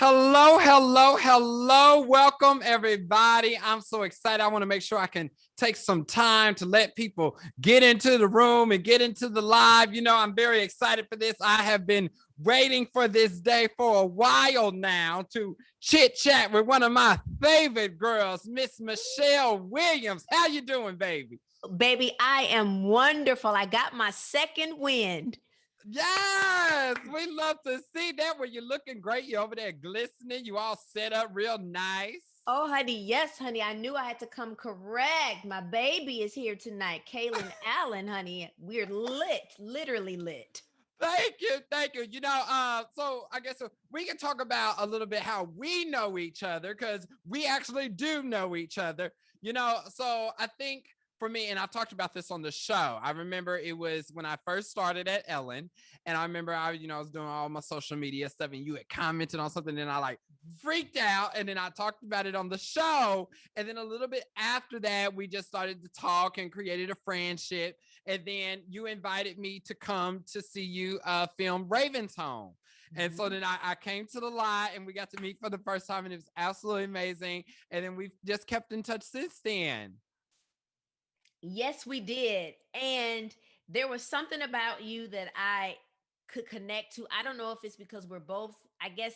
Hello, hello, hello. Welcome, everybody. I'm so excited. I want to make sure I can take some time to let people get into the room and get into the live. You know, I'm very excited for this. I have been waiting for this day for a while now to chit chat with one of my favorite girls, Miss Michelle Williams. How you doing, baby? Baby, I am wonderful. I got my second wind. Yes, we love to see that. Where you're looking great. You're over there glistening. You all set up real nice. Oh, honey, yes, honey. I knew I had to come correct. My baby is here tonight. Kaylin Allen, honey. We're lit, literally lit. Thank you, thank you. So I guess we can talk about a little bit how we know each other because we actually do know each other. So I think for me, and I've talked about this on the show. I remember it was when I first started at Ellen, and I remember I was doing all my social media stuff, and you had commented on something, and I like freaked out, and then I talked about it on the show, and then a little bit after that, we just started to talk and created a friendship. And then you invited me to come to see you film Raven's Home. And so then I came to the lot and we got to meet for the first time, and it was absolutely amazing. And then we've just kept in touch since then. Yes, we did. And there was something about you that I could connect to. I don't know if it's because we're both, I guess,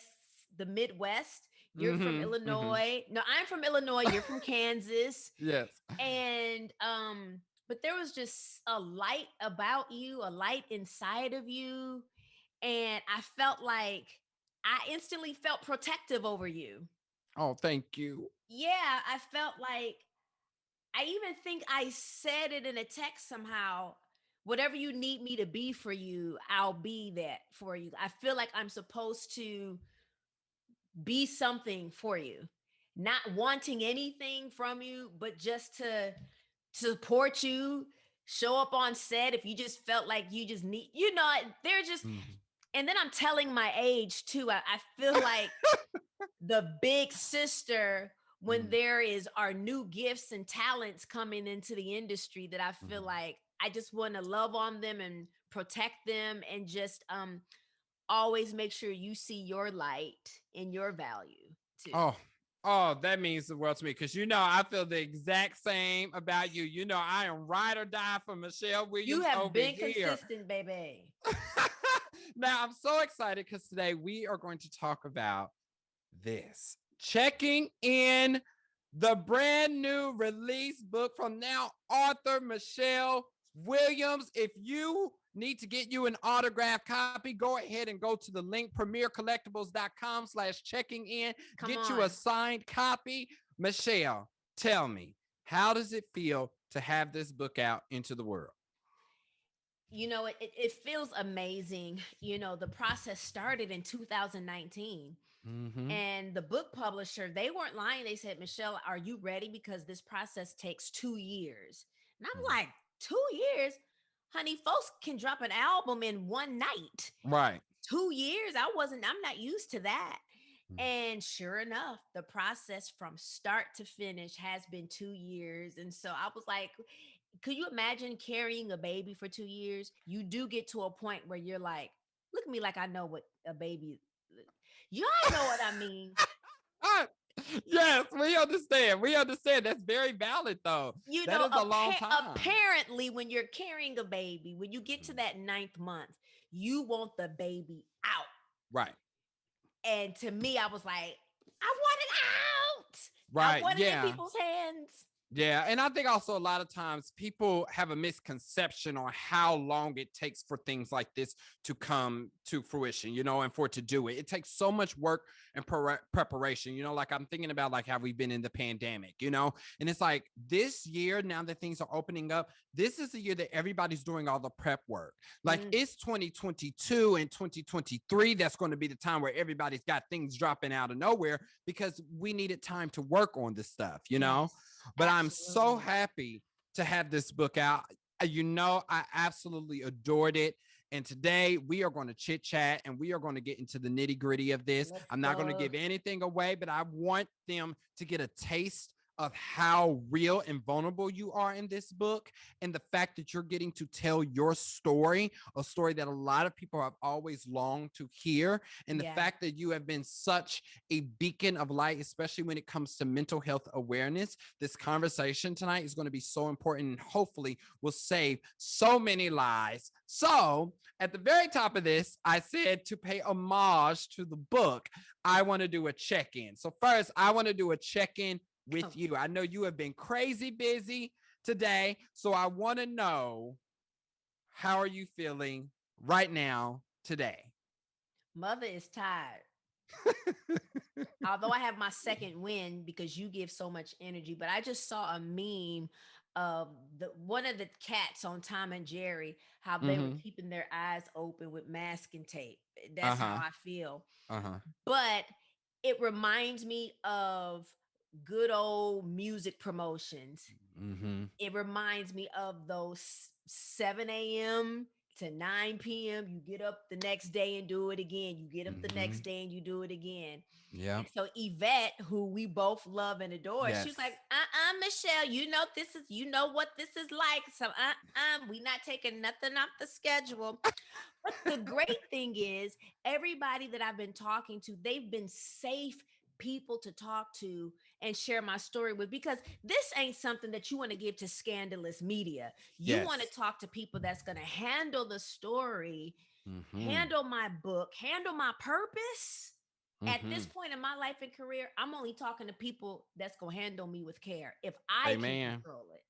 the Midwest. You're from Illinois. No, I'm from Illinois. You're from Kansas. Yes. And but there was just a light about you, a light inside of you, and I felt like I instantly felt protective over you. Oh, thank you. Yeah, I felt like I even think I said it in a text somehow. Whatever you need me to be for you, I'll be that for you. I feel like I'm supposed to be something for you, not wanting anything from you, but just to support you, show up on set if you just felt like you just need, they're just, and then I'm telling my age too. I feel like the big sister when there is our new gifts and talents coming into the industry that I feel like I just want to love on them and protect them and just always make sure you see your light and your value too. Oh, that means the world to me because I feel the exact same about you. I am ride or die for Michelle Williams. You have over been here. consistent, baby. Now, I'm so excited because today we are going to talk about this. Checking in the brand new release book from now author Michelle Williams. If you need to get you an autograph copy, go ahead and go to the link premiercollectibles.com/checking in. Get you a signed copy. Michelle, tell me, how does it feel to have this book out into the world? It feels amazing. The process started in 2019. And the book publisher, they weren't lying. They said, Michelle, are you ready? Because this process takes 2 years. And I'm like, 2 years? Honey, folks can drop an album in one night. Right. 2 years? I'm not used to that. And sure enough, the process from start to finish has been 2 years. And so I was like, could you imagine carrying a baby for 2 years? You do get to a point where you're like, look at me like I know what a baby. Y'all know what I mean. Yes, we understand. We understand. That's very valid, though. That is a long time. Apparently, when you're carrying a baby, when you get to that 9th month, you want the baby out. Right. And to me, I was like, I want it out. Right. I want it in people's hands. Yeah. And I think also a lot of times people have a misconception on how long it takes for things like this to come to fruition, and for it to do it. It takes so much work and preparation, like I'm thinking about like how we've been in the pandemic, and it's like this year, now that things are opening up, this is the year that everybody's doing all the prep work. Like it's 2022 and 2023. That's going to be the time where everybody's got things dropping out of nowhere because we needed time to work on this stuff, Yes. But absolutely. I'm so happy to have this book out. I absolutely adored it. And today we are going to chit chat and we are going to get into the nitty gritty of this. I'm not going to give anything away, but I want them to get a taste of how real and vulnerable you are in this book, and the fact that you're getting to tell your story, a story that a lot of people have always longed to hear, and the Yeah. fact that you have been such a beacon of light, especially when it comes to mental health awareness. This conversation tonight is going to be so important and hopefully will save so many lives. So, at the very top of this, I said to pay homage to the book, I want to do a check in. So, first, I want to do a check in with Oh, you. I know you have been crazy busy today. So, I want to know, how are you feeling right now today? mother is tired. Although I have my second win because you give so much energy, but I just saw a meme of the one of the cats on Tom and Jerry, how they were Mm-hmm. keeping their eyes open with masking tape. That's how Uh-huh. I feel. Uh-huh. But it reminds me of good old music promotions. Mm-hmm. It reminds me of those 7 a.m. to 9 p.m. You get up the next day and do it again. You get up the Mm-hmm. next day and you do it again. Yeah. And so Yvette, who we both love and adore, she was like, Yes. Michelle, you know what this is like. So we not taking nothing off the schedule. But the great thing is, everybody that I've been talking to, they've been safe people to talk to and share my story with, because this ain't something that you want to give to scandalous media. You want to Yes. talk to people that's going to handle the story, Mm-hmm. handle my book, handle my purpose. At Mm-hmm. this point in my life and career, I'm only talking to people that's going to handle me with care if I can Amen. control it.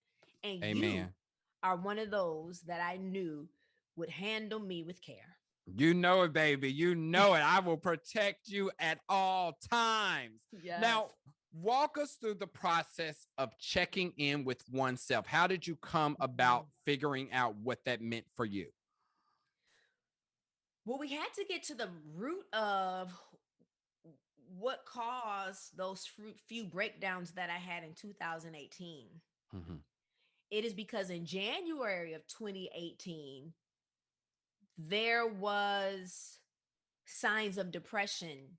And you Amen. are one of those that I knew would handle me with care. You know it, baby. You know it. I will protect you at all times. Yes. Now, walk us through the process of checking in with oneself. How did you come about Mm. figuring out what that meant for you? Well, we had to get to the root of what caused those few breakdowns that I had in 2018. Mm-hmm. It is because in January of 2018, there was signs of depression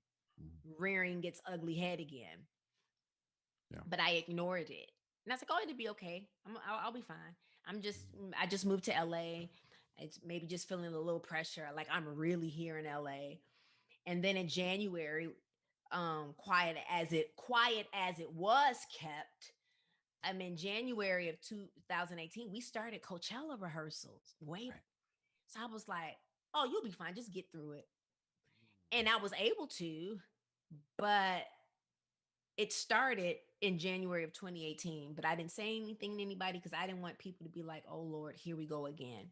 rearing its ugly head again, Yeah. but I ignored it. And I was like, oh, it'll be okay. I'll be fine. I just moved to LA. It's maybe just feeling a little pressure. Like I'm really here in LA. And then in January, quiet as it was kept, in January of 2018, we started Coachella rehearsals. Wait, Right. so I was like, oh, you'll be fine. Just get through it. And I was able to, but it started in January of 2018. But I didn't say anything to anybody because I didn't want people to be like, oh Lord, here we go again.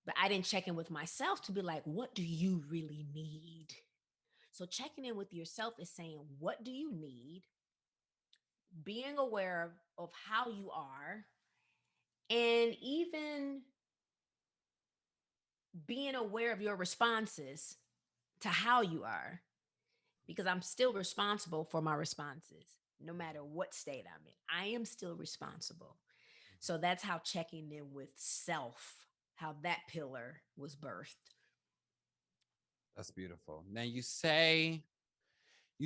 But I didn't check in with myself to be like, what do you really need? So checking in with yourself is saying, what do you need? Being aware of how you are, and even being aware of your responses to how you are, because I'm still responsible for my responses, no matter what state I'm in. I am still responsible. So that's how checking in with self, how that pillar was birthed. That's beautiful. Now, you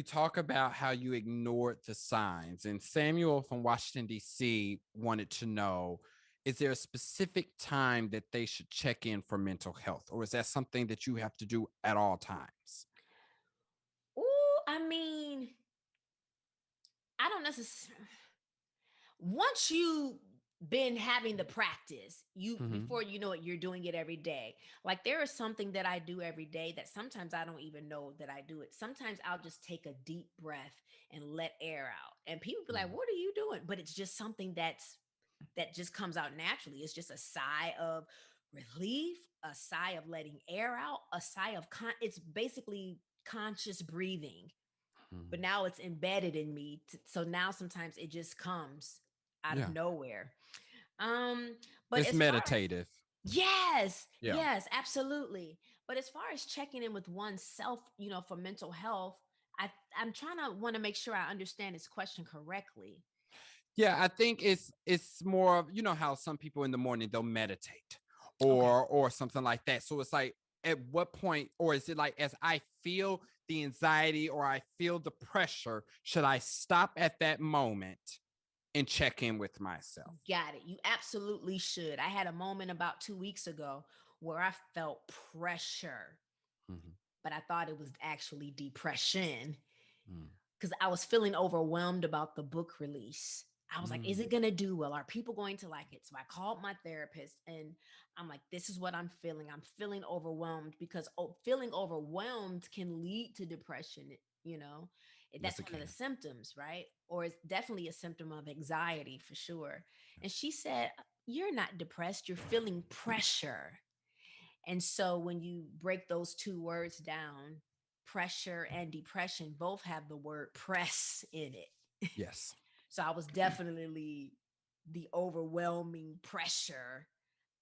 talk about how you ignored the signs, and Samuel from Washington, D.C. wanted to know, is there a specific time that they should check in for mental health, or is that something that you have to do at all times? Oh, I don't necessarily. Once you been having the practice, you Mm-hmm. before you know it, you're doing it every day. Like there is something that I do every day that sometimes I don't even know that I do it. Sometimes I'll just take a deep breath and let air out, and people be like, what are you doing? But it's just something that just comes out naturally. It's just a sigh of relief, a sigh of letting air out, a sigh of it's basically conscious breathing, Mm-hmm. but now it's embedded in me. So now sometimes it just comes out of Yeah, nowhere. Um, but it's as far as meditative. yes, Yeah. yes, absolutely. But as far as checking in with oneself, for mental health, I'm trying to want to make sure I understand this question correctly. Yeah, I think it's more of, how some people in the morning they'll meditate Okay. or something like that. So it's like, at what point, or is it like, as I feel the anxiety or I feel the pressure, should I stop at that moment and check in with myself? Got it. You absolutely should. I had a moment about 2 weeks ago where I felt pressure, Mhm. but I thought it was actually depression Mm. because I was feeling overwhelmed about the book release. I was like, is Mm. it going to do well? Are people going to like it? So I called my therapist and I'm like, this is what I'm feeling. I'm feeling overwhelmed because feeling overwhelmed can lead to depression, you know? Yes, That's it one of the can. symptoms, right? Or it's definitely a symptom of anxiety for sure. And she said, you're not depressed, you're feeling pressure. And so when you break those two words down, pressure and depression both have the word press in it. Yes. So I was definitely the overwhelming pressure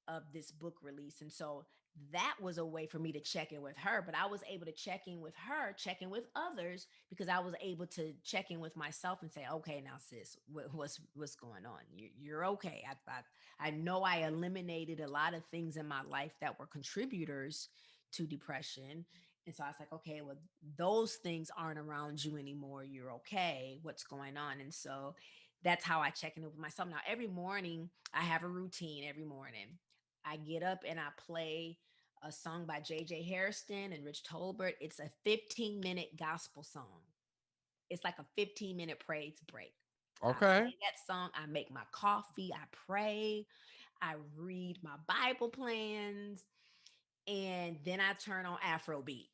of this book release. And so that was a way for me to check in with her. But I was able to check in with her, check in with others, because I was able to check in with myself and say, okay, now sis, what's going on? You're okay. I know I eliminated a lot of things in my life that were contributors to depression. And so I was like, okay, well, those things aren't around you anymore. You're okay. What's going on? And so that's how I check in with myself. Now, every morning, I have a routine every morning. I get up and I play a song by J.J. Harrison and Rich Tolbert. It's a 15-minute gospel song. It's like a 15-minute praise break. I Okay. play that song. I make my coffee. I pray. I read my Bible plans. And then I turn on Afrobeat.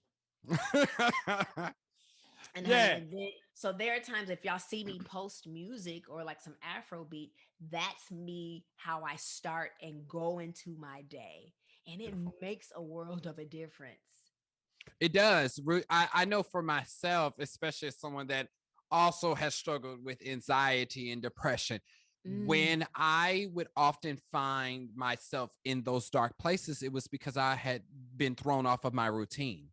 Yeah. And then, so there are times if y'all see me post music or like some Afrobeat, that's me how I start and go into my day. And it Beautiful. makes a world of a difference. It does. I know for myself, especially as someone that also has struggled with anxiety and depression, Mm. when I would often find myself in those dark places, it was because I had been thrown off of my routine.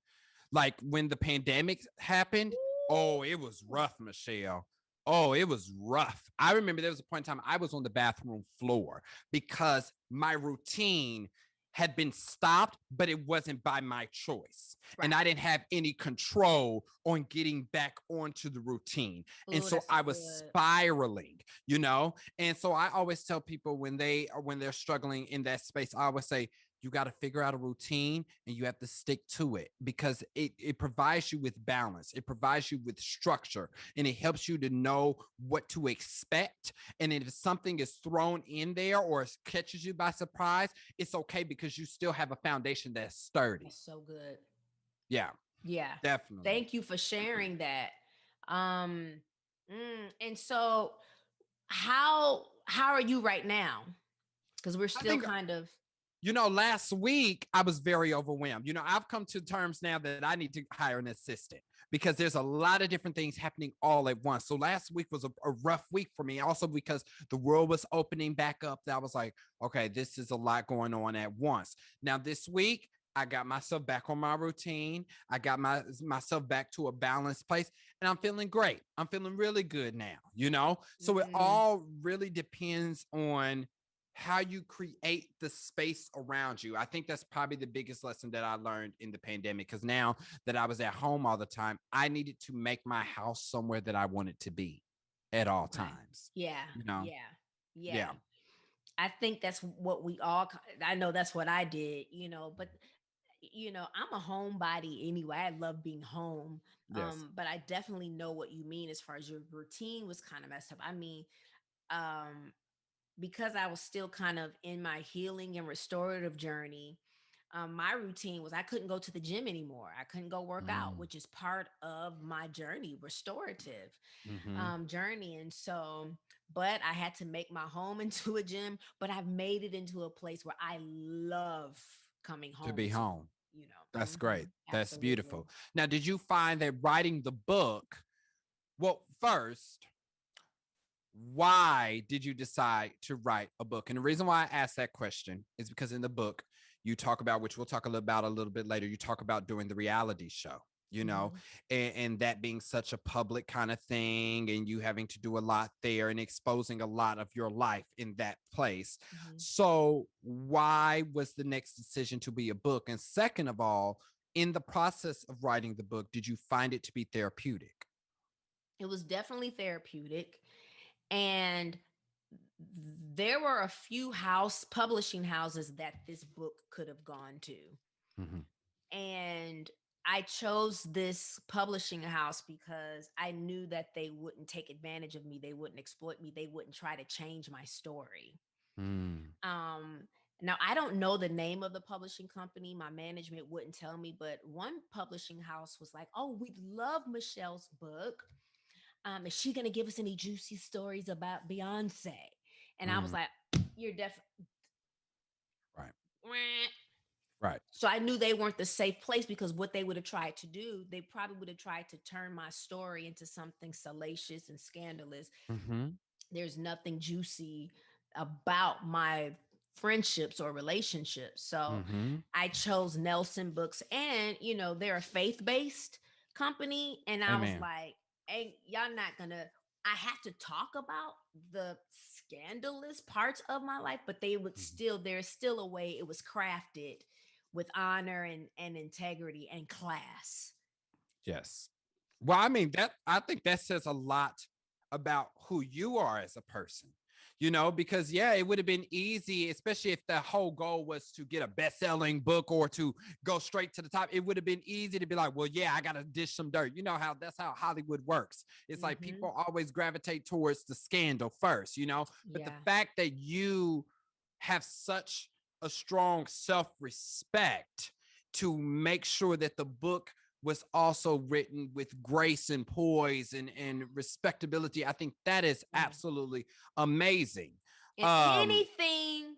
Like when the pandemic happened, oh, it was Ooh. rough, Michelle. Oh, it was rough. I remember there was a point in time I was on the bathroom floor because my routine had been stopped, but it wasn't by my choice. And Right. I didn't have any control on getting back onto the routine. And Oh, so that's I was good. spiraling, you know? And so I always tell people when they're struggling in that space, I always say, you got to figure out a routine and you have to stick to it because it provides you with balance. It provides you with structure and it helps you to know what to expect. And if something is thrown in there or catches you by surprise, it's okay because you still have a foundation that's sturdy. That's so good. Yeah, Yeah. definitely. Thank you for sharing that. Um, and so how are you right now? Because we're I still think kind of last week I was very overwhelmed. I've come to terms now that I need to hire an assistant because there's a lot of different things happening all at once. So last week was a rough week for me, also because the world was opening back up. That I was like, okay, this is a lot going on at once. Now, this week, I got myself back on my routine. I got myself back to a balanced place and I'm feeling great. I'm feeling really good now. So it mm, all really depends on how you create the space around you. I think that's probably the biggest lesson that I learned in the pandemic because now that I was at home all the time, I needed to make my house somewhere that I wanted to be at all okay. times. Yeah. You know? Yeah. Yeah. Yeah. I think that's what we all I know that's what I did, but I'm a homebody anyway. I love being home. Yes. But I definitely know what you mean as far as your routine was kind of messed up. I mean, um, because I was still kind of in my healing and restorative journey, my routine was I couldn't go to the gym anymore. I couldn't go work out, Mm. which is part of my journey, restorative Hmm. journey. And so, but I had to make my home into a gym, but I've made it into a place where I love coming To home be to, home. That's great. That's absolutely. beautiful. Now, did you find that writing the book, well, first, why did you decide to write a book? And the reason why I asked that question is because in the book, you talk about, which we'll talk about a little bit later, you talk about doing the reality show, you know, Hmm. and that being such a public kind of thing, and you having to do a lot there and exposing a lot of your life in that place. Hmm. So, why was the next decision to be a book? And second of all, in the process of writing the book, did you find it to be therapeutic? It was definitely therapeutic. And there were a few publishing houses that this book could have gone to. Mhm. And I chose this publishing house because I knew that they wouldn't take advantage of me, they wouldn't exploit me, they wouldn't try to change my story. Mm. Um, Now I don't know the name of the publishing company. My management wouldn't tell me, but one publishing house was like, "Oh, we love Michelle's book. Is she gonna give us any juicy stories about Beyonce?" And I was Mm. like, "You're definitely." Right. Right. So I knew they weren't the safe place, because what they would have tried to do, they probably would have tried to turn my story into something salacious and scandalous. Mhm. There's nothing juicy about my friendships or relationships. So Mhm. I chose Nelson Books, and they're a faith-based company. And I was Amen. like, hey, y'all not gonna, I have to talk about the scandalous parts of my life, but they would Mhm. still, there's still a way it was crafted with honor and integrity and class. Yes. Well, I mean, I think that says a lot about who you are as a person, because yeah, it would have been easy, especially if the whole goal was to get a best-selling book or to go straight to the top. It would have been easy to be like, well, yeah, I gotta dish some dirt. You know how that's how Hollywood works. It's like Hmm. people always gravitate towards the scandal first. But the Yeah. fact that you have such a strong self-respect to make sure that the book was also written with grace and poise and respectability. I think that is Yeah. absolutely amazing. And Um, anything,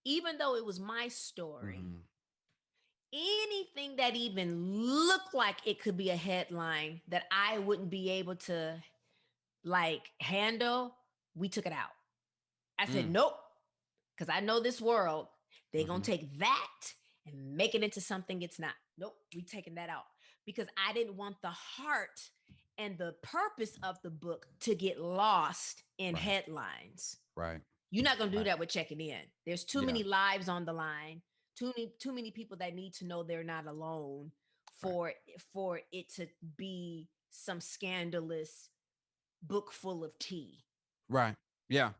even though it was my story, mhm, anything that even looked like it could be a headline that I wouldn't be able to like handle, we took it out. I said, mm, nope, because I know this world, they're going mhm, to take that and make it into something it's not. Nope, we taking that out, because I didn't want the heart and the purpose of the book to get lost in right, headlines. right, You're not going to do right. that with checking in. There's too Yeah, many lives on the line, too many people that need to know they're not alone right, for it to be some scandalous book full of tea. right. Yeah,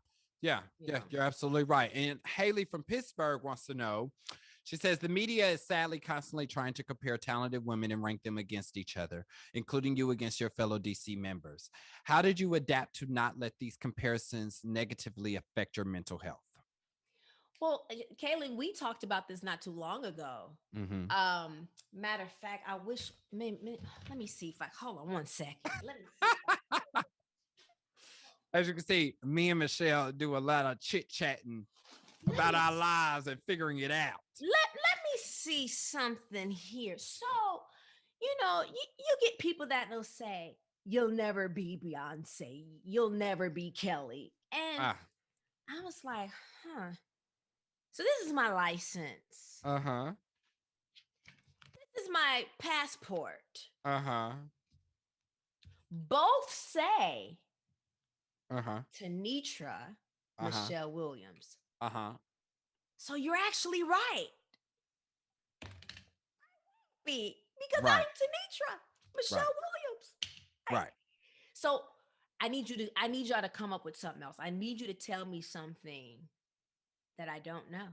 yeah, You yeah. know. You're absolutely right. And Haley from Pittsburgh wants to know. She says the media is sadly constantly trying to compare talented women and rank them against each other, including you against your fellow DC members. How did you adapt to not let these comparisons negatively affect your mental health? Well, Kaylin, we talked about this not too long ago. Mm-hmm. Matter of fact, I wish. Let me see if I hold on one second. Let me see. As you can see, me and Michelle do a lot of chit chatting Let about me our lives and figuring it out. let me see something here. So, you get people that will say, "You'll never be Beyonce. You'll never be Kelly," and Ah, I was like, "Huh." So this is my license. uh huh, This is my passport. uh huh, Both say uh huh, Tanitra uh huh, Michelle Williams. uh huh. So you're actually right. Because Right, I'm Tanitra Michelle right, Williams. Right. right. So I need y'all to come up with something else. I need you to tell me something that I don't know.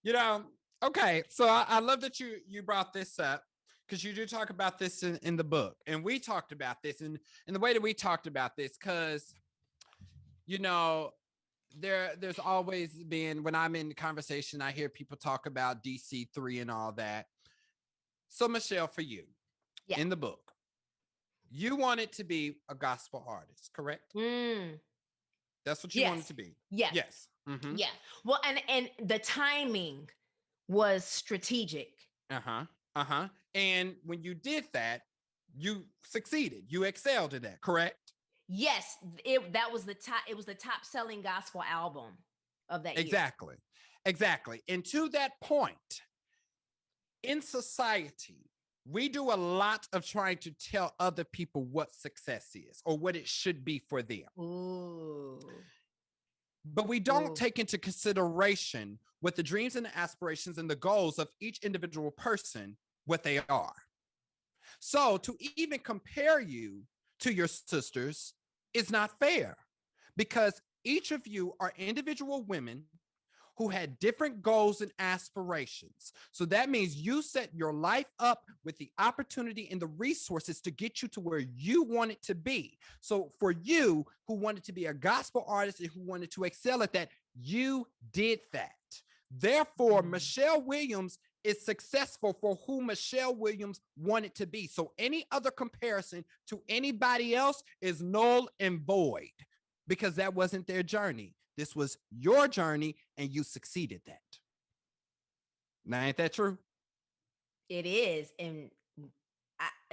You know, okay. So I love that you brought this up because you do talk about this in the book, and we talked about this in the way that we talked about this because you know there's always been when I'm in conversation, I hear people talk about DC3 and all that. So Michelle, for you Yeah. in the book, you want it to be a gospel artist, correct? Mm, That's what you wanted yes. to be. Yes. Yes. Mm-hmm. Yeah. Well, and the timing was strategic. Uh-huh. Uh-huh. And when you did that, you succeeded. You excelled at that, correct? Yes, that was the top. It was the top selling gospel album of that year. Exactly. Exactly. And to that point, in society, we do a lot of trying to tell other people what success is or what it should be for them. Ooh. but we don't Ooh. take into consideration what the dreams and the aspirations and the goals of each individual person, what they are. So to even compare you to your sisters is not fair, because each of you are individual women who had different goals and aspirations. So that means you set your life up with the opportunity and the resources to get you to where you want it to be. So for you who wanted to be a gospel artist and who wanted to excel at that, you did that. Therefore, Mm. Michelle Williams is successful for who Michelle Williams wanted to be. So any other comparison to anybody else is null and void, because that wasn't their journey. This was your journey and you succeeded that. Now, ain't that true? It is. And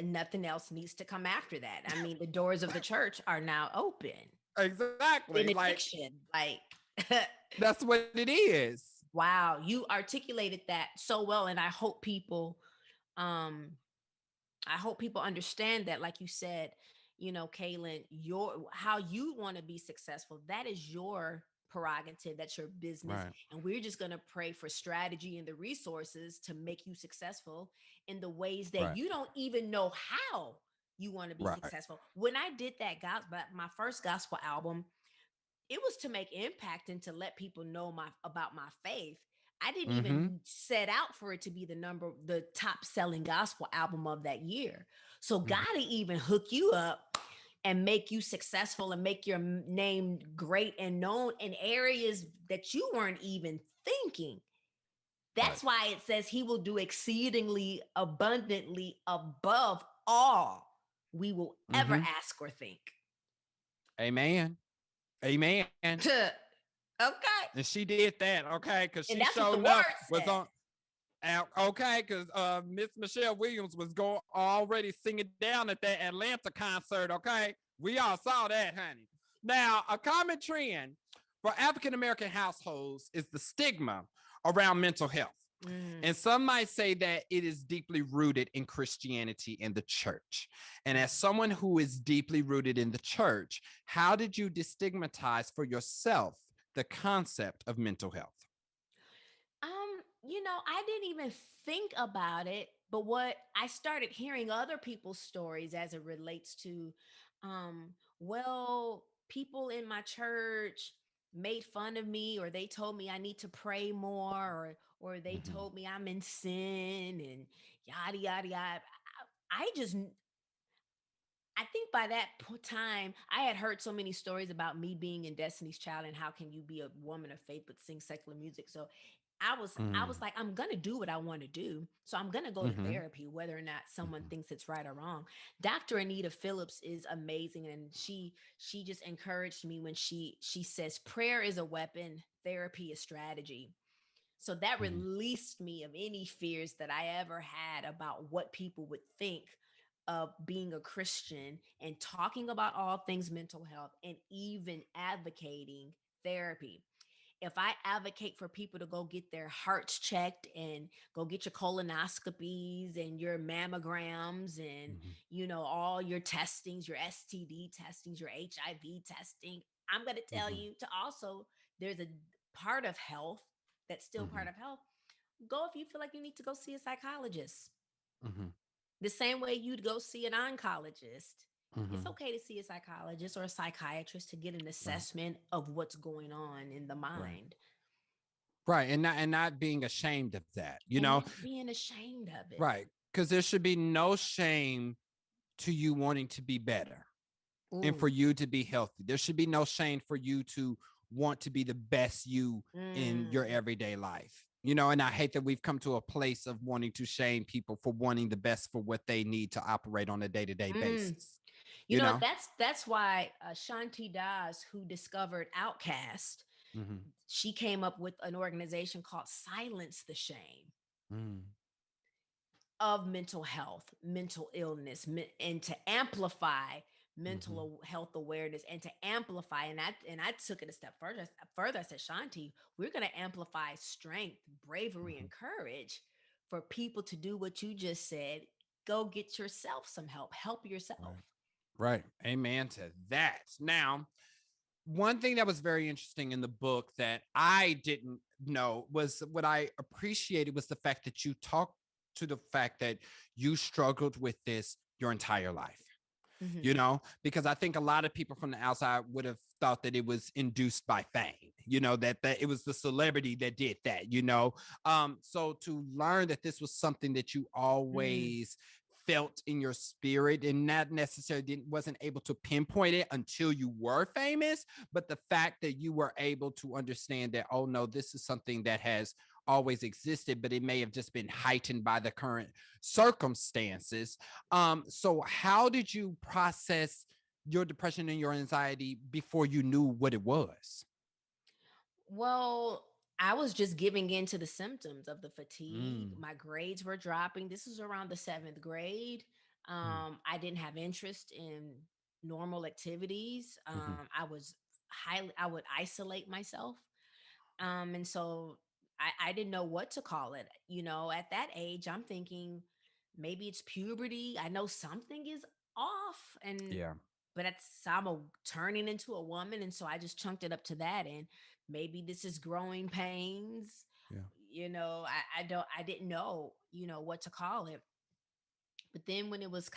nothing else needs to come after that. I mean, the doors of the church are now open. Exactly. Like, Benediction. Like, that's what it is. wow, you articulated that so well. And um, I hope people understand that, like you said, Kaylin, your how you want to be successful, that is your prerogative, that's your business. Right. And we're just going to pray for strategy and the resources to make you successful in the ways that Right. you don't even know how you want to be Right. successful. When I did that gospel, my first gospel album, it was to make impact and to let people know about my faith. I didn't Mm-hmm. even set out for it to be the top selling gospel album of that year. So God to even hook you up and make you successful and make your name great and known in areas that you weren't even thinking. Right. That's why it says he will do exceedingly abundantly above all we will ever Mm-hmm. ask or think. Amen. Amen. Okay. And she did that, okay, because And she that's what showed the enough word was said. on out, okay, because Miss Michelle Williams was going already singing down at that Atlanta concert, okay? We all saw that, honey. Now, a common trend for African American households is the stigma around mental health. Mm. And some might say that it is deeply rooted in Christianity and the church. And as someone who is deeply rooted in the church, how did you destigmatize for yourself the concept of mental health? I didn't even think about it, but what I started hearing other people's stories as it relates to, well, people in my church made fun of me, or they told me I need to pray more, or they Mm-hmm. told me I'm in sin and yada yada yada. I just I think by that time, I had heard so many stories about me being in Destiny's Child and how can you be a woman of faith but sing secular music. So I was like, I'm gonna do what I want to do. So I'm gonna go to Mm-hmm. therapy, whether or not someone Mm-hmm. thinks it's right or wrong. Dr. Anita Phillips is amazing, and she just encouraged me when she says prayer is a weapon, therapy is strategy. So that Mm-hmm. released me of any fears that I ever had about what people would think of being a Christian and talking about all things mental health and even advocating therapy. If I advocate for people to go get their hearts checked and go get your colonoscopies and your mammograms and Mm-hmm. all your testings, your STD testings, your HIV testing, I'm going to tell Mm-hmm. you to also, there's a part of health that's still Mm-hmm. part of health. Go if you feel like you need to go see a psychologist. Mm-hmm. The same way you'd go see an oncologist. It's Mm-hmm. okay to see a psychologist or a psychiatrist to get an Right. assessment of what's going on in the Right. mind Right. And not being ashamed of that, and not being ashamed of it. right. Because there should be no shame to you wanting to be better and Ooh. for you to be healthy. There should be no shame for you to want to be the best you in your Mm. everyday life. And I hate that we've come to a place of wanting to shame people for wanting the best for what they need to operate on a day-to-day Mm. basis. You know? That's why Shanti Das, who discovered Outcast, Mm-hmm. she came up with an organization called Silence the Shame Mm-hmm. of mental health, mental illness, and to amplify Mm-hmm. health awareness and to amplify. And I took it a step further. Further, I said, Shanti, we're going to amplify strength, bravery, Mm-hmm. and courage for people to do what you just said. Go get yourself some help. Help yourself. Right. Right. Amen to that. Now, one thing that was very interesting in the book that I didn't know was what I appreciated was the fact that you talked to the fact that you struggled with this your entire life. You Mhm. know, because I think a lot of people from the outside would have thought that it was induced by fame, you know, that it was the celebrity that did that, you know. So to learn that this was something that you Mm. always felt in your spirit and not necessarily wasn't able to pinpoint it until you were famous, but the fact that you were able to understand that, oh no, this is something that has always existed, but it may have just been heightened by the current circumstances. So how did you process your depression and your anxiety before you knew what it was? Well, I was just giving in to the symptoms of the fatigue. Mm, My grades were dropping. This was around the seventh grade. mm, I didn't have interest in normal activities. mhm, I would isolate myself. And so I didn't know what to call it. You know, at that age, I'm thinking maybe it's puberty. I know something is off. And yeah, but I'm turning into a woman. And so I just chunked it up to that. And maybe this is growing pains. yeah. You know, I didn't know, what to call it. But then when it was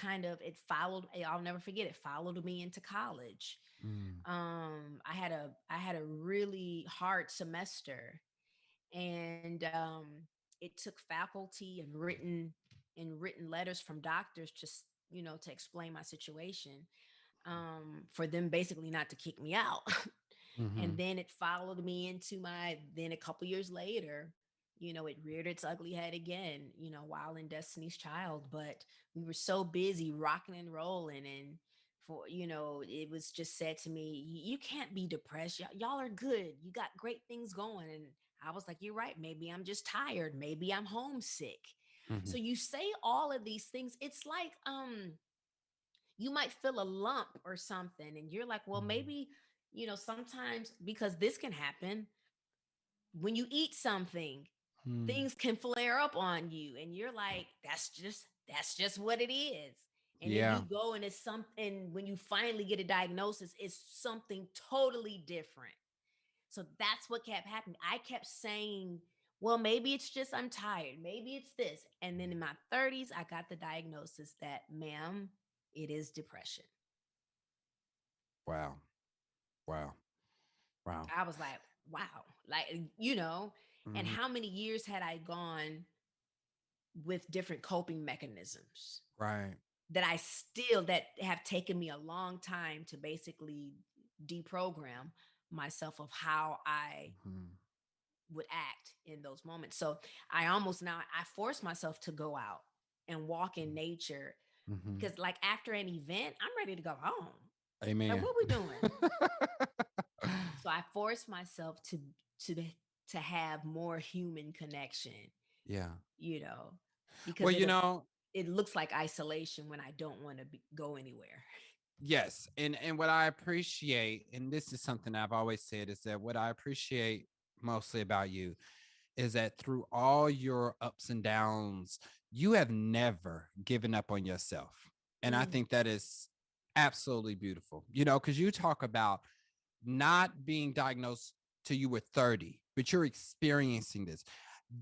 it followed, I'll never forget, it followed me into college. Mm, I had a really hard semester, and it took faculty and written letters from doctors to explain my situation, for them basically not to kick me out. And mhm, then it followed me into then a couple years later, it reared its ugly head again, while in Destiny's Child. But we were so busy rocking and rolling, and it was just said to me, You can't be depressed. Y'all are good. You got great things going." And I was like, "You're right. Maybe I'm just tired. Maybe I'm homesick." mhm, So you say all of these things. It's like, you might feel a lump or something, and you're like, well, mhm, maybe, sometimes, because this can happen when you eat something, mm. things can flare up on you, and you're like, that's just what it is. And then you Yeah. go, and it's something, when you finally get a diagnosis, it's something totally different. So that's what kept happening. I kept saying, well, maybe it's just I'm tired, maybe it's this. And then in my 30s, I got the diagnosis that, ma'am, it is depression. Wow. Wow. Wow. I was like, wow, like, and Mhm. how many years had I gone with different coping mechanisms Right. that have taken me a long time to basically deprogram myself of how I Mhm, would act in those moments. So I force myself to go out and walk in nature, mhm. because, like, after an event, I'm ready to go home. Like, Amen. what we doing? So I force myself to to have more human connection, Yeah. you know, Well, because you know, it looks like isolation when I don't want to go anywhere. yes, and what I appreciate, and this is something I've always said, is that what I appreciate mostly about you is that through all your ups and downs, you have never given up on yourself. And I Mm, think that is absolutely beautiful, you know, because you talk about not being diagnosed till you were 30, but you're experiencing this.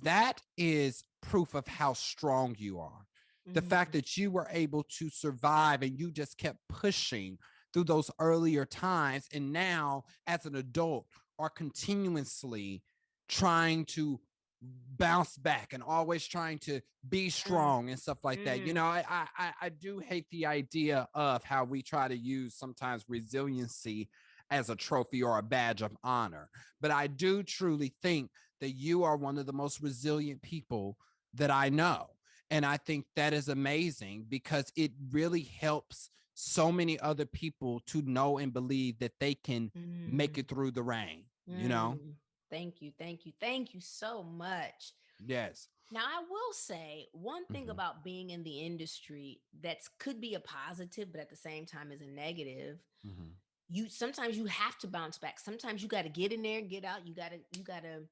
That is proof of how strong you are. The fact mhm, that you were able to survive and you just kept pushing through those earlier times. And now, as an adult, are continuously trying to bounce back and always trying to be mm, strong and stuff like that. You mm, know, I do hate the idea of how we try to use sometimes resiliency as a trophy or a badge of honor. But I do truly think that you are one of the most resilient people that I know. And I think that is amazing because it really helps so many other people to know and believe that they can make mm, it through the rain, you know? mm. Thank you, thank you, thank you so much. Yes. Now, I will say one thing Hmm. about being in the industry that could be a positive, but at the same time is a negative. Hmm. You sometimes you have to bounce back. Sometimes you got to get in there, get out. You got to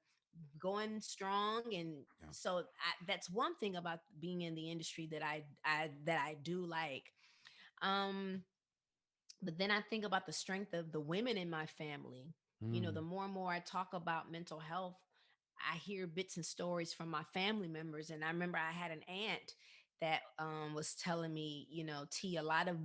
go in strong, and Yeah. so that's one thing about being in the industry that I do like. Um, But then I think about the strength of the women in my family. The Mm, more and more I talk about mental health, I hear bits and stories from my family members. And I remember I had an aunt that was telling me, T, a lot of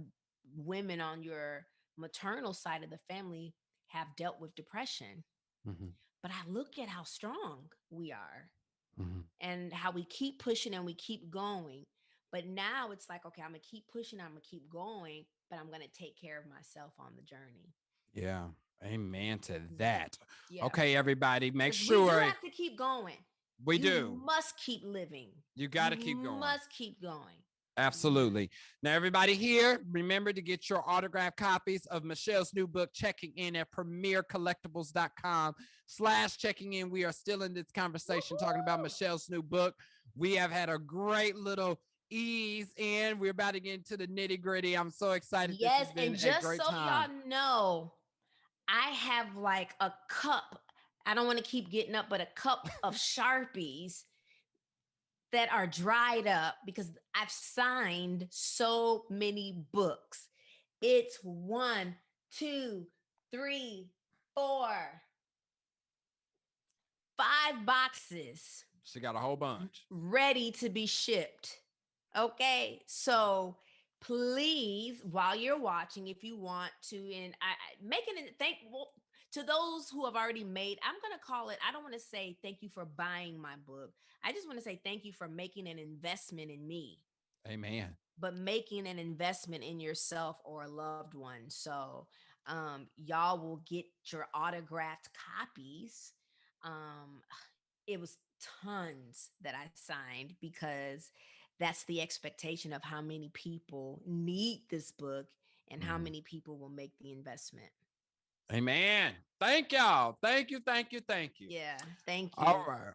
women on your maternal side of the family have dealt with depression. mhm, But I look at how strong we are mhm. and how we keep pushing and we keep going. But now it's like, okay, I'm gonna keep pushing, I'm gonna keep going, but I'm gonna take care of myself on the journey. Yeah. Amen to Yeah. that. Yeah. Okay, everybody, make Because we do sure have to keep going. we You do. must keep living. You got You to keep going. must keep going. Mhm. Absolutely. Now, everybody here, remember to get your autographed copies of Michelle's new book, Checking In, at premiercollectibles.com/checking in. We are still in this conversation talking about Woohoo! Michelle's new book. We have had a great little ease in. We're about to get into the nitty gritty. I'm so excited. This Yes, has and been a just great so time. y'all know, I have like a cup. I don't want to keep getting up, but a cup of Sharpies that are dried up because I've signed so many books. It's one, two, three, four, 5 boxes She got a whole bunch. ready to be shipped. Okay. So please, while you're watching, if you want to, and making it thankful to those who have already made, I'm going to call it, I don't want to say thank you for buying my book. I just want to say thank you for making an investment in me, Amen. but making an investment in yourself or a loved one. So y'all will get your autographed copies. Um, it was tons that I signed because that's the expectation of how many people need this book and how Mhm. many people will make the investment. Amen. Thank y'all. Thank you. Thank you. Thank you. Yeah, thank All you. right.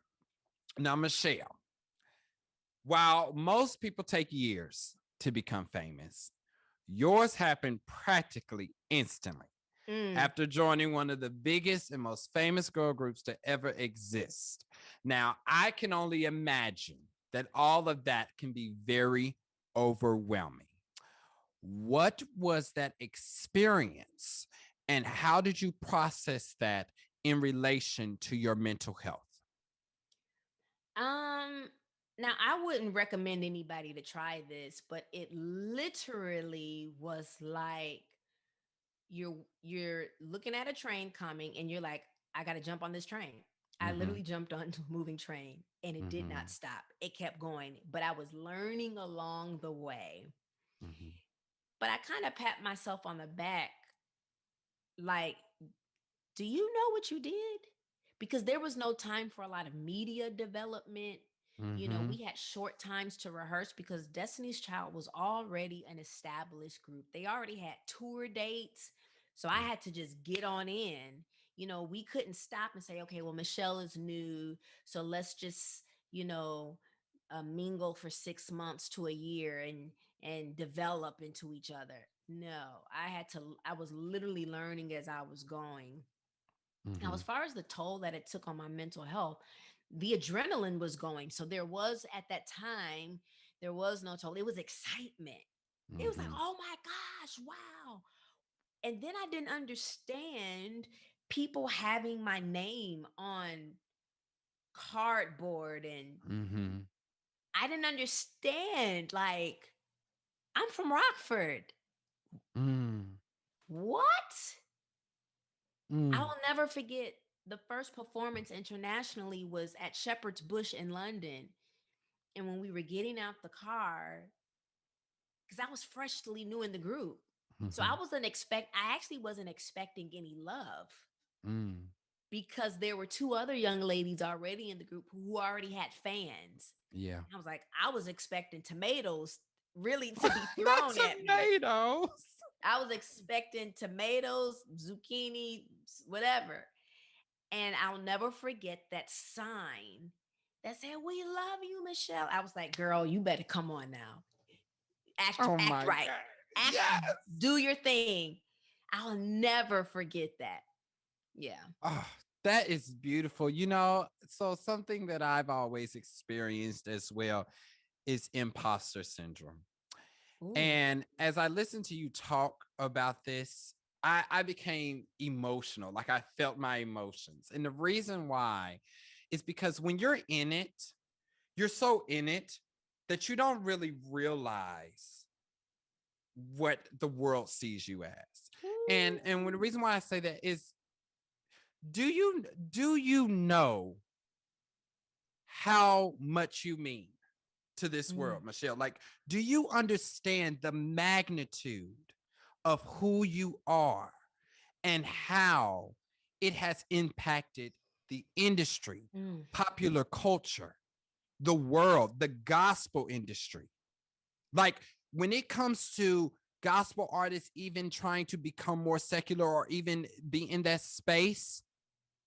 Now, Michelle, while most people take years to become famous, yours happened practically instantly Mm. after joining one of the biggest and most famous girl groups to ever exist. Now, I can only imagine that all of that can be very overwhelming. What was that experience, and how did you process that in relation to your mental health? Um, Now I wouldn't recommend anybody to try this, but it literally was like you're looking at a train coming and you're like, I got to jump on this train. I Mm-hmm. literally jumped on a moving train and it did not Mm-hmm. stop. It kept going, but I was learning along the way. Mm-hmm. But I kind of pat myself on the back like, do you know what you did? Because there was no time for a lot of media development. Mm-hmm. We had short times to rehearse because Destiny's Child was already an established group. They already had tour dates. So I Yeah. had to just get on in. We couldn't stop and say, okay, well, Michelle is new. So let's just, you know, mingle for 6 months to a year and develop into each other. No, I was literally learning as I was going. Now, Mm-hmm. as far as the toll that it took on my mental health, the adrenaline was going. So there was at that time, there was no toll. It was excitement. It was like, Mm-hmm. oh my gosh, wow. And then I didn't understand people having my name on cardboard. And Mm-hmm. I didn't understand, like, I'm from Rockford. Mm. What? I Mm. will never forget the first performance internationally was at Shepherd's Bush in London. And when we were getting out the car, because I was freshly new in the group. So Mm-hmm. I actually wasn't expecting any love Mm. because there were two other young ladies already in the group who already had fans. Yeah. I was like, I was expecting tomatoes really to be Not thrown at me. tomatoes. I was expecting tomatoes, zucchini, whatever. And I'll never forget that sign that said, "We love you, Michelle." I was like, girl, you better come on now. Oh Act my right. God. Act, Yes. do your thing. I'll never forget that. Yeah. Oh, that is beautiful. So something that I've always experienced as well is imposter syndrome. Ooh. And as I listened to you talk about this, I became emotional. Like I felt my emotions. And the reason why is because when you're in it, you're so in it that you don't really realize what the world sees you as. And when the Ooh. reason why I say that is do you know how much you mean to this Mm, world, Michelle? Like, do you understand the magnitude of who you are and how it has impacted the industry, mm, popular culture, the world, the gospel industry? Like, when it comes to gospel artists even trying to become more secular or even be in that space,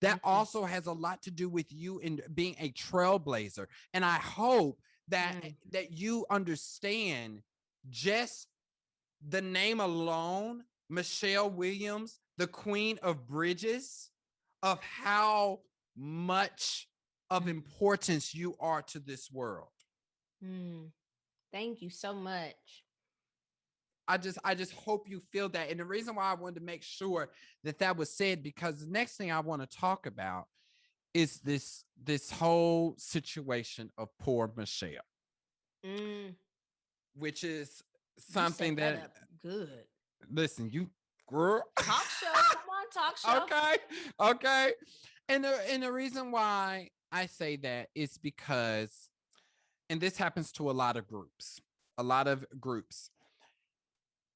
that mm, also has a lot to do with you in being a trailblazer. And I hope that mm, you understand just the name alone, Michelle Williams, the Queen of Bridges, of how much of mm, importance you are to this world. mm. Thank you so much. I just hope you feel that. And the reason why I wanted to make sure that that was said, because the next thing I want to talk about is this whole situation of poor Michelle, Mm, which is you set something that that, up good. listen, you girl. Talk show. Come on, talk show. Okay, okay. And the reason why I say that is because, and this happens to a lot of groups,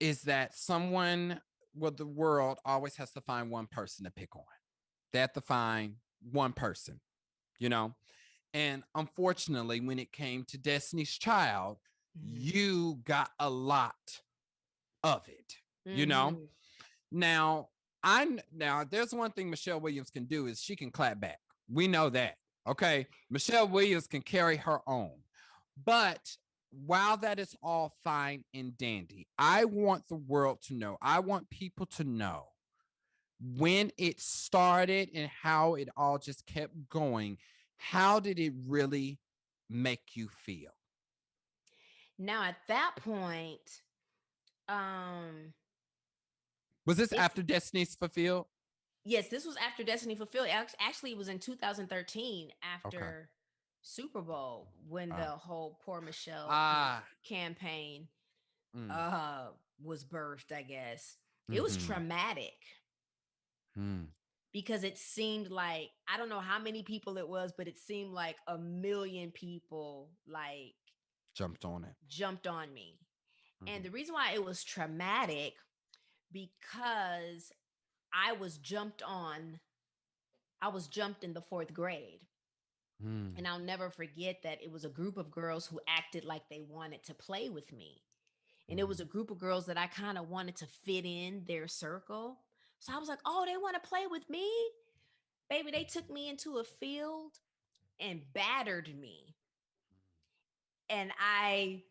is that someone, well, the world always has to find one person to pick on. They have to find one person, you know. And unfortunately, when it came to Destiny's Child, Mm, you got a lot of it, you know. mm-hmm. Now, now there's one thing Michelle Williams can do is she can clap back. We know that. Okay. Michelle Williams can carry her own. But while that is all fine and dandy, I want the world to know, I want people to know when it started and how it all just kept going. How did it really make you feel? Now at that point, um, Was this it after Destiny's Fulfilled? yes, this was after Destiny Fulfilled. Actually, it was in 2013 Okay. after Super Bowl when Uh, the whole Poor Michelle ah, campaign mm, uh was birthed, I guess. It was mm-hmm, traumatic mm, because it seemed like I don't know how many people it was, but it seemed like a million people like jumped on it. jumped on me. And Mm-hmm, the reason why it was traumatic because I was jumped on I was jumped in the 4th grade. mm, And I'll never forget that it was a group of girls who acted like they wanted to play with me. And it was mm-hmm, a group of girls that I kind of wanted to fit in their circle. So I was like, oh, they want to play with me? Baby, they took me into a field and battered me. And I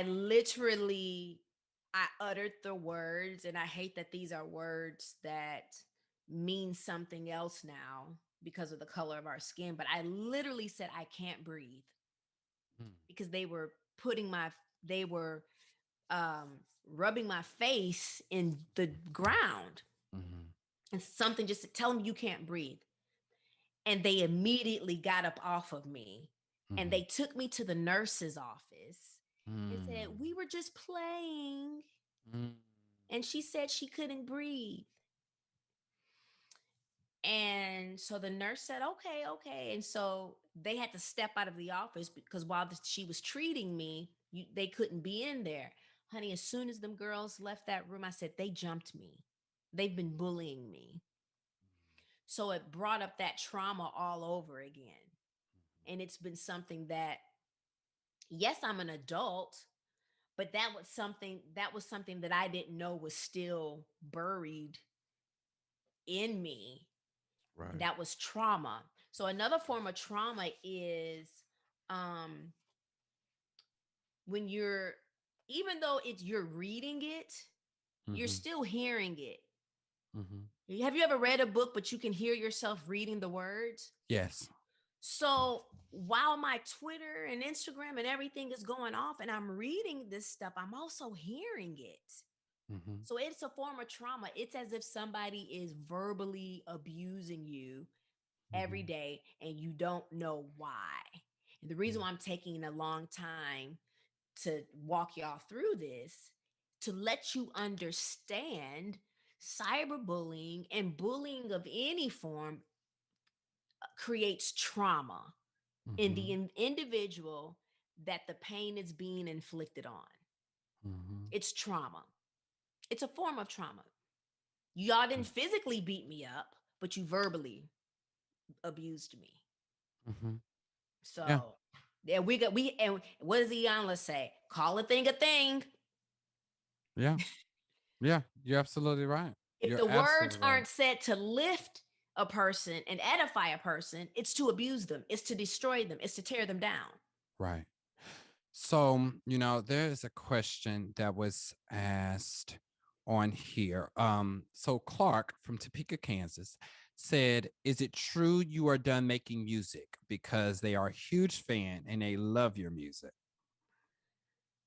literally I uttered the words, and I hate that these are words that mean something else now because of the color of our skin, but I literally said I can't breathe mm, because they were rubbing my face in the ground mm-hmm, and something just to tell them you can't breathe. And they immediately got up off of me and mm-hmm, they took me to the nurse's office and said, mm, we were just playing. mm, And she said she couldn't breathe. And so the nurse said, okay, okay. And so they had to step out of the office because while she was treating me, they couldn't be in there. Honey, as soon as them girls left that room, I said, they jumped me. They've been bullying me. So it brought up that trauma all over again. And it's been something that, yes, I'm an adult, but that was something that I didn't know was still buried in me. And right. that was trauma. So another form of trauma is um when you're even though it's you're reading it, you're Mm-hmm, still hearing it. mm-hmm. Have you ever read a book but you can hear yourself reading the words? Yes. So while my Twitter and Instagram and everything is going off and I'm reading this stuff, I'm also hearing it. Mm-hmm. So it's a form of trauma. It's as if somebody is verbally abusing you every Mm-hmm. day and you don't know why. And the reason Yeah. why I'm taking a long time to walk y'all through this, to let you understand cyberbullying and bullying of any form creates trauma in the Mm-hmm. individual that the pain is being inflicted on. Mm-hmm. It's trauma. It's a form of trauma. Y'all didn't Mm-hmm. physically beat me up, but you verbally abused me. Mm-hmm. Yeah. So yeah, we and what does Ianla say? Call a thing. Yeah. Yeah. You're absolutely right. If You're the words absolutely right. aren't said to lift a person and edify a person, it's to abuse them, it's to destroy them, it's to tear them down. Right. So, there is a question that was asked on here. So Clark from Topeka, Kansas said, "Is it true you are done making music?" Because they are a huge fan and they love your music.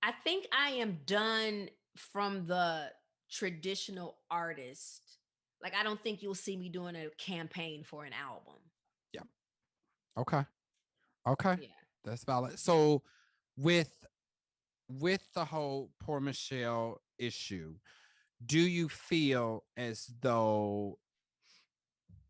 I think I am done from the traditional artist. Like I don't think you'll see me doing a campaign for an album. Yeah. Okay. Okay. Yeah. That's valid. So with the whole poor Michelle issue, do you feel as though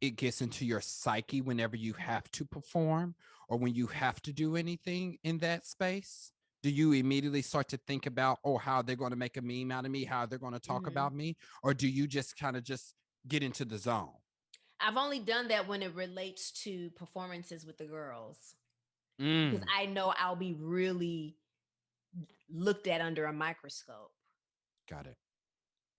it gets into your psyche whenever you have to perform or when you have to do anything in that space? Do you immediately start to think about, oh, how they're going to make a meme out of me, how they're going to talk Hmm. about me? Or do you just kind of just get into the zone? I've only done that when it relates to performances with the girls because Mm, I know I'll be really looked at under a microscope. got it.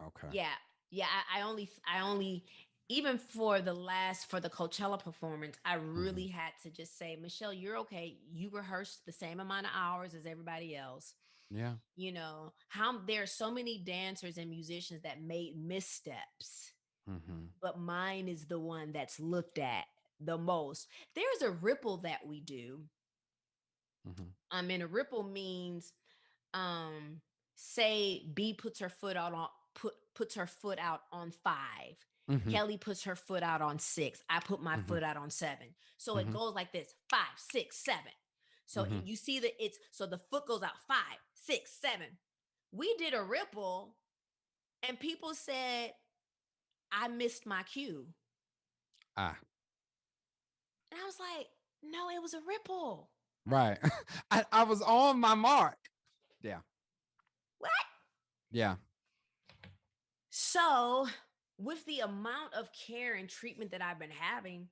Okay. Yeah. Yeah, I only even for the Coachella performance, I Hmm. really had to just say, "Michelle, you're okay. You rehearsed the same amount of hours as everybody else. Yeah. How there are so many dancers and musicians that made missteps, Hmm. but mine is the one that's looked at the most. There's a ripple that we do. Hmm. And a ripple means um say B puts her foot out on 5. Hmm. Kelly puts her foot out on 6. I put my Hmm. foot out on 7. So it Hmm. goes like this: 5, 6, 7. So Hmm. you see that it's so the foot goes out 5, 6, 7. We did a ripple and people said I missed my cue. Ah, And I was like, "No, it was a ripple." right. I was on my mark. Yeah. What? Yeah. So, with the amount of care and treatment that I've been having,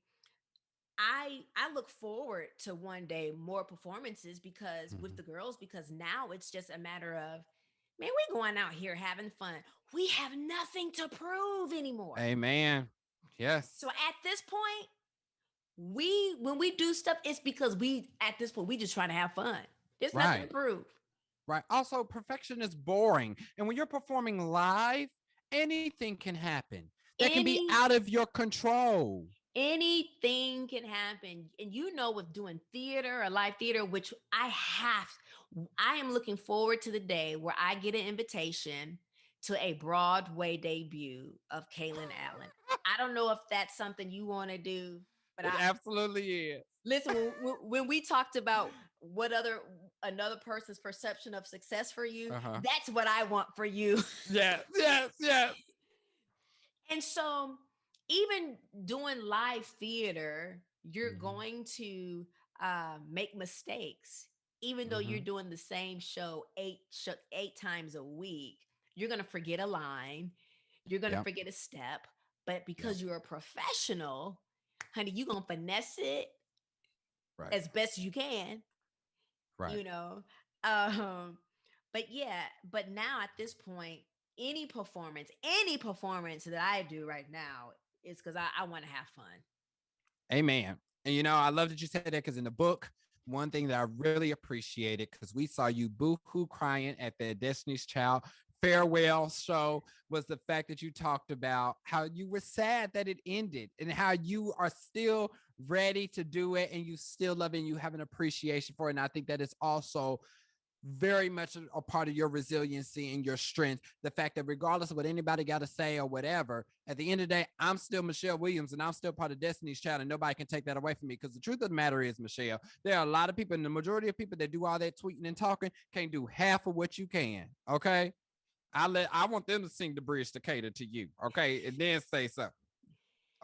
I look forward to one day more performances because with Hmm. the girls, because now it's just a matter of, man, we going out here having fun. We have nothing to prove anymore. Amen. So Yes. at this point, we when we do stuff, it's because we at this point we just trying to have fun. There's nothing to Right. prove. Right. Also, perfection is boring. And when you're performing live, anything can happen that can be Any out of your control. anything can happen. And with doing theater or live theater, which I am looking forward to the day where I get an invitation to a Broadway debut of Kaylin Allen. I don't know if that's something you want to do, but It I absolutely is. listen when we talked about what another person's perception of success for you, Uh-huh. that's what I want for you. Yes, yes, yes. And so, even doing live theater, you're Hmm. going to make mistakes. Even though you're Hmm. doing the same show eight times a week, you're going to forget a line, you're going to Yep. forget a step. But Yep. because you're a professional, honey, you're going to finesse it Right. as best you can, Right. you know. Um, but yeah, but now at this point, any performance that I do right now is because I want to have fun. Amen. And I love that you said that because in the book, one thing that I really appreciated because we saw you boo-hoo crying at the Destiny's Child farewell show was the fact that you talked about how you were sad that it ended and how you are still ready to do it and you still love it and you have an appreciation for it. And I think that is also very much a part of your resiliency and your strength. The fact that regardless of what anybody got to say or whatever, at the end of the day, I'm still Michelle Williams and I'm still part of Destiny's Child, and nobody can take that away from me. Because the truth of the matter is, Michelle, there are a lot of people, and the majority of people that do all that tweeting and talking can't do half of what you can. Okay. I want them to sing the bridge to cater to you. Okay. And then say something.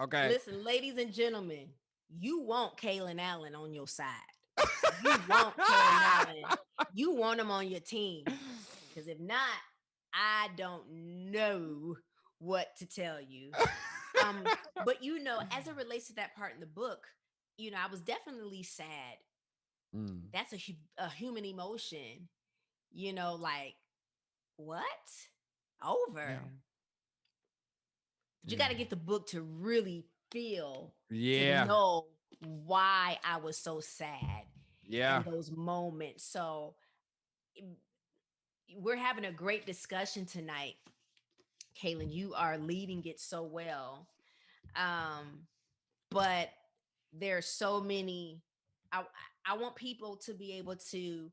Okay. Listen, ladies and gentlemen, you want Kalen Allen on your side. You want Kalen Allen. You want him on your team. Because if not, I don't know what to tell you. But as it relates to that part in the book, I was definitely sad. That's a human emotion. Like, what? Over. Yeah. But you got to get the book to really feel, to Yeah. know why I was so sad Yeah. in those moments. So we're having a great discussion tonight. Kaylin, you are leading it so well. But there are so many, I want people to be able to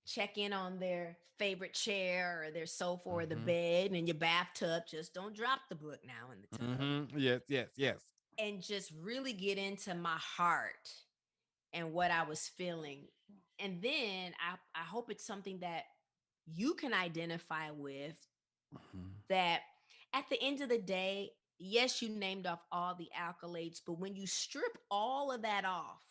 check in on their favorite chair or their sofa or the bed and your bathtub. Just don't drop the book now in the tub. Yes. And just really get into my heart and what I was feeling. And then I hope it's something that you can identify with, that at the end of the day, yes, you named off all the accolades, but when you strip all of that off,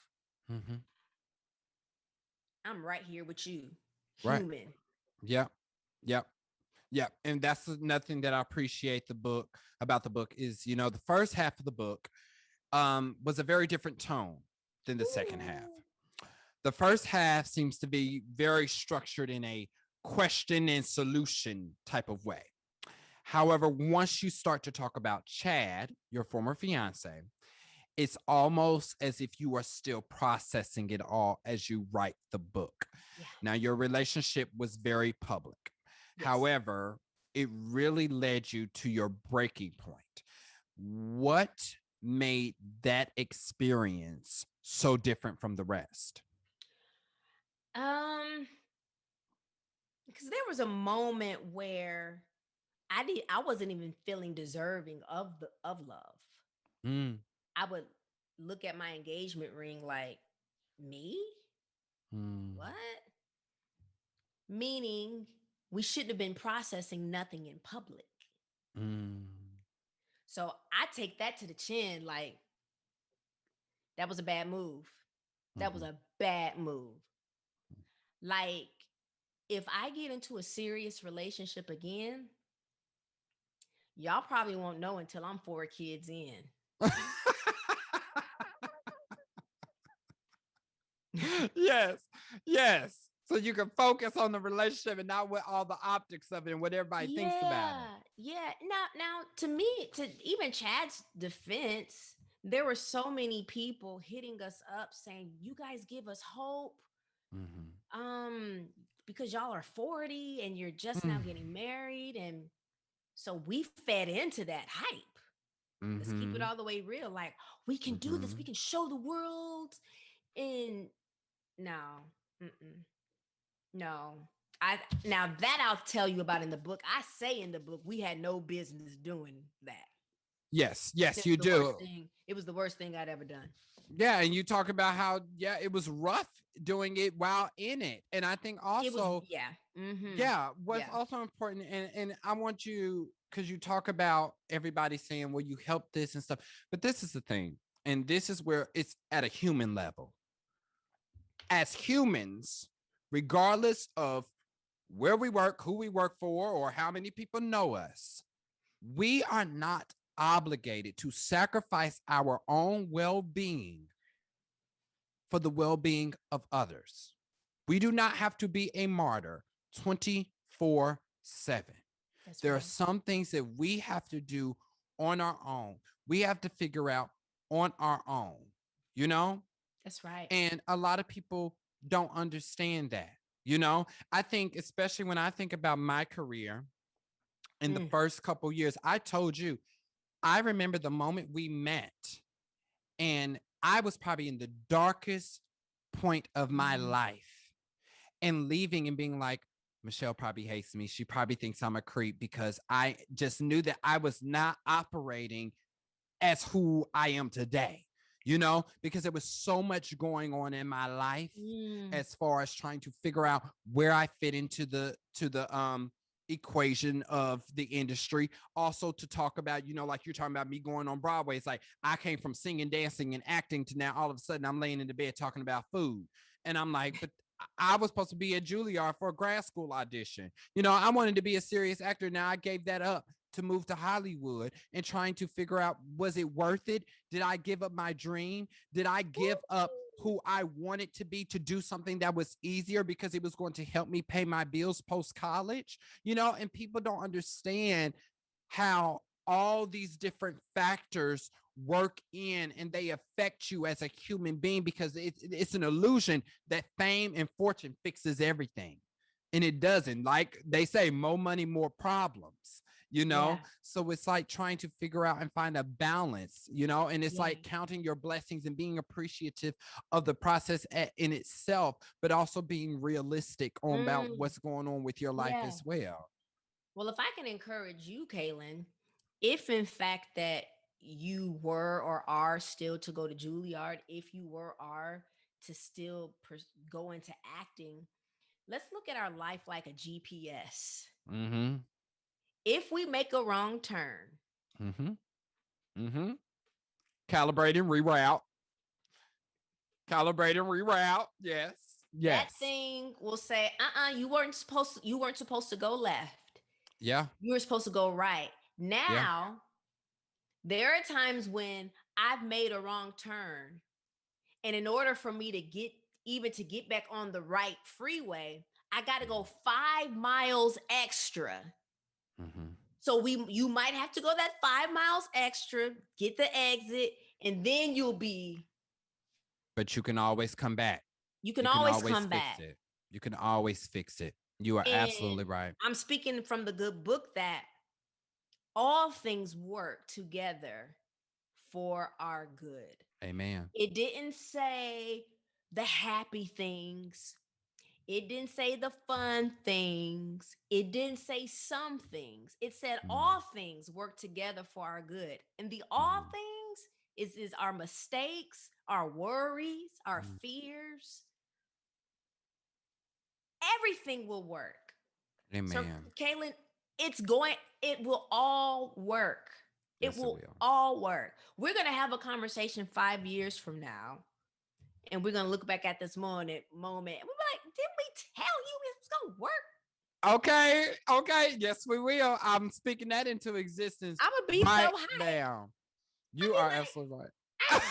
I'm right here with you, Right. human. Yep. And that's nothing that I appreciate about the book is, the first half of the book was a very different tone than the second half. The first half seems to be very structured in a question and solution type of way. However, once you start to talk about Chad, your former fiance, it's almost as if you are still processing it all as you write the book. Yeah. Now, your relationship was very public. Yes. However, it really led you to your breaking point. What made that experience so different from the rest? Because there was a moment where I wasn't even feeling deserving of love. I would look at my engagement ring like, me? What? Meaning we shouldn't have been processing nothing in public. So I take that to the chin, like, that was a bad move. That was a bad move. Like, if I get into a serious relationship again, y'all probably won't know until I'm 4 kids in. Yes. So you can focus on the relationship and not with all the optics of it and what everybody thinks about it. Yeah. Now, to me, to even Chad's defense, there were so many people hitting us up saying, "You guys give us hope." Because y'all are 40 and you're just now getting married, and so we fed into that hype. Let's keep it all the way real. Like, we can do this. We can show the world. And no, no. Now that I'll tell you about in the book. I say in the book, we had no business doing that. Yes, you do. It was the worst thing I'd ever done. Yeah, and you talk about how it was rough doing it while in it, and I think also what's also important, and I want you, because you talk about everybody saying, well, you helped this and stuff, but this is the thing, and this is where it's at a human level. As humans, regardless of where we work, who we work for, or how many people know us, we are not obligated to sacrifice our own well-being for the well-being of others. We do not have to be a martyr 24/7. There are some things that we have to do on our own. We have to figure out on our own, That's right. And a lot of people don't understand that. You know, I think, especially when I think about my career in the Mm, first couple years, I told you, I remember the moment we met, and I was probably in the darkest point of my mhm, life, and leaving and being like, Michelle probably hates me. She probably thinks I'm a creep because I just knew that I was not operating as who I am today, because there was so much going on in my life mm, as far as trying to figure out where I fit into the equation of the industry. Also to talk about, like you're talking about me going on Broadway. It's like I came from singing, dancing, and acting to now all of a sudden I'm laying in the bed talking about food. And I'm like, but I was supposed to be at Juilliard for a grad school audition. I wanted to be a serious actor. Now I gave that up to move to Hollywood and trying to figure out, was it worth it? Did I give up my dream? Did I give up who I wanted to be to do something that was easier because it was going to help me pay my bills post college? And people don't understand how all these different factors work in and they affect you as a human being, because it's an illusion that fame and fortune fixes everything, and it doesn't. Like they say, more money, more problems. yeah, So it's like trying to figure out and find a balance, and it's yeah. like counting your blessings and being appreciative of the process in itself, but also being realistic on about Mm, what's going on with your life yeah. as well. Well, if I can encourage you, Kaylin, if in fact that you were or are still to go to Juilliard, if you were are to still go into acting, let's look at our life like a GPS. Mm-hmm. If we make a wrong turn, Mm-hmm. Mm-hmm. Calibrate and reroute. Calibrate and reroute. Yes. that Yes. thing will say, you weren't supposed to go left. Yeah. You were supposed to go right. Yeah. Now, there are times when I've made a wrong turn, and in order for me to get back on the right freeway, I got to go 5 miles extra. Mm-hmm. So you might have to go that 5 miles extra, get the exit, and then But you can always come back. you can You can always always come fix back. it. You can always fix it. You are absolutely And right. I'm speaking from the good book that all things work together for our good. Amen. It didn't say the happy things. It didn't say the fun things. It didn't say some things. It said Mm-hmm. all things work together for our good. And the all Mm-hmm. things is our mistakes, our worries, our Mm-hmm. fears. Everything will work. So, Amen. Kaylin, it will all work. It Yes, it will will. all work. We're going to have a conversation 5 years from now, and we're going to look back at this moment and we're like, didn't we tell you it was going to work? Okay. Okay. Yes, we will. I'm speaking that into existence I'm going to be so right hyped. now. I'll You be are like, absolutely right. I told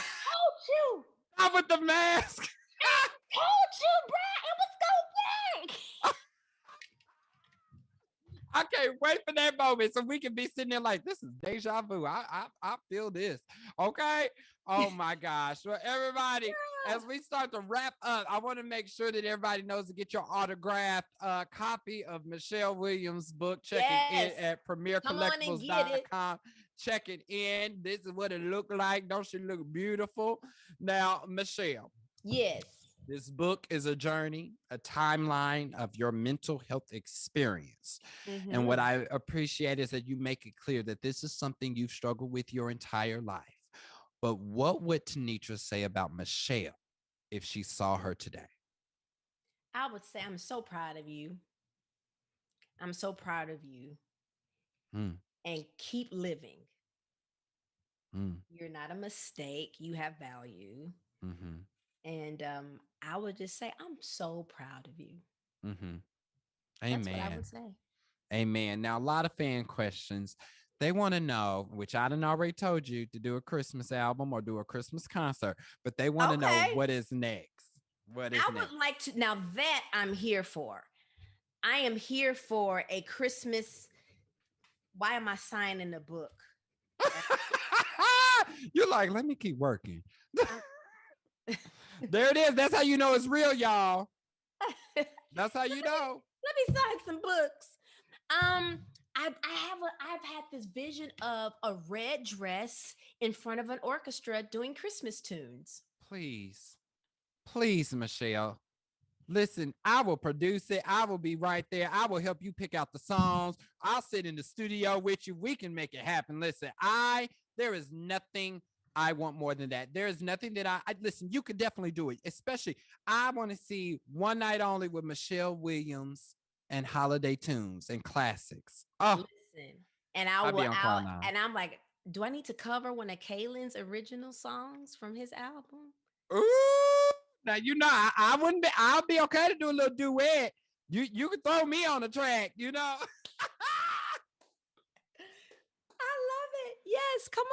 you. Stop with the mask. I told you, bro. It was going to work. I can't wait for that moment so we can be sitting there like, this is deja vu. I feel this. Okay. Oh my gosh. Well, everybody, as we start to wrap up, I want to make sure that everybody knows to get your autographed copy of Michelle Williams' book. Check it in Yes. at Come on and get it. premiercollectibles.com. Check it in. This is what it looked like. Don't she look beautiful? Now, Michelle, Yes. this book is a journey, a timeline of your mental health experience. And what Mm-hmm. I appreciate is that you make it clear that this is something you've struggled with your entire life. But what would Tanitra say about Michelle if she saw her today? I would say I'm so proud of you. I'm so proud of you. Mm, And keep living. mm, You're not a mistake. You have value. mm-hmm, And I would just say, I'm so proud of you. mm-hmm. That's what I would Amen. say. Amen. Now, a lot of fan questions. They want to know, which I done already told you to do a Christmas album or do a Christmas concert, but they want to know Okay. what is next. What is I next? would like to, now that I'm here for. I am here for a Christmas. Why am I signing the book? That's, You're like, let me keep working. I'm, There it is. That's how you know it's real, y'all. let That's how you me know. let me sign some books. I've had this vision of a red dress in front of an orchestra doing Christmas tunes. Please, please, Michelle. Listen, I will produce it. I will be right there. I will help you pick out the songs. I'll sit in the studio with you. We can make it happen. Listen, there is nothing I want more than that. There is nothing that I listen, you could definitely do it. Especially, I want to see One Night Only with Michelle Williams and holiday tunes and classics. Oh, Listen, and I'll be on cloud nine. I'm like, do I need to cover one of Kaylin's original songs from his album? Ooh, now you know I wouldn't be. I'll be okay to do a little duet. You can throw me on the track. You know. I love it. Yes, come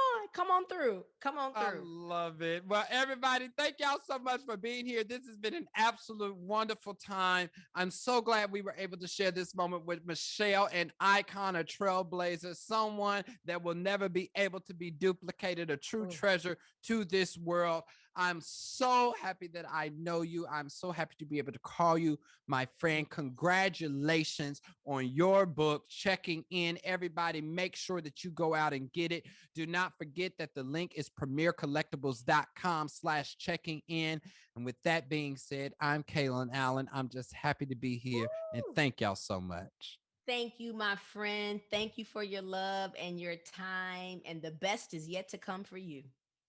on through, come on I through. love it. Well, everybody, thank y'all so much for being here. This has been an absolute wonderful time. I'm so glad we were able to share this moment with Michelle, an icon, a trailblazer, someone that will never be able to be duplicated, a true Ooh. treasure to this world. I'm so happy that I know you. I'm so happy to be able to call you my friend. Congratulations on your book, Checking In. Everybody, make sure that you go out and get it. Do not forget that the link is premiercollectibles.com/checking in. And with that being said, I'm Kaylin Allen. I'm just happy to be here. And Woo! thank y'all so much. Thank you, my friend. Thank you for your love and your time. And the best is yet to come for you.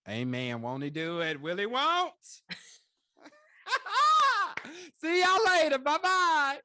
Amen. Won't he do it? Will he won't? See y'all later. Bye bye.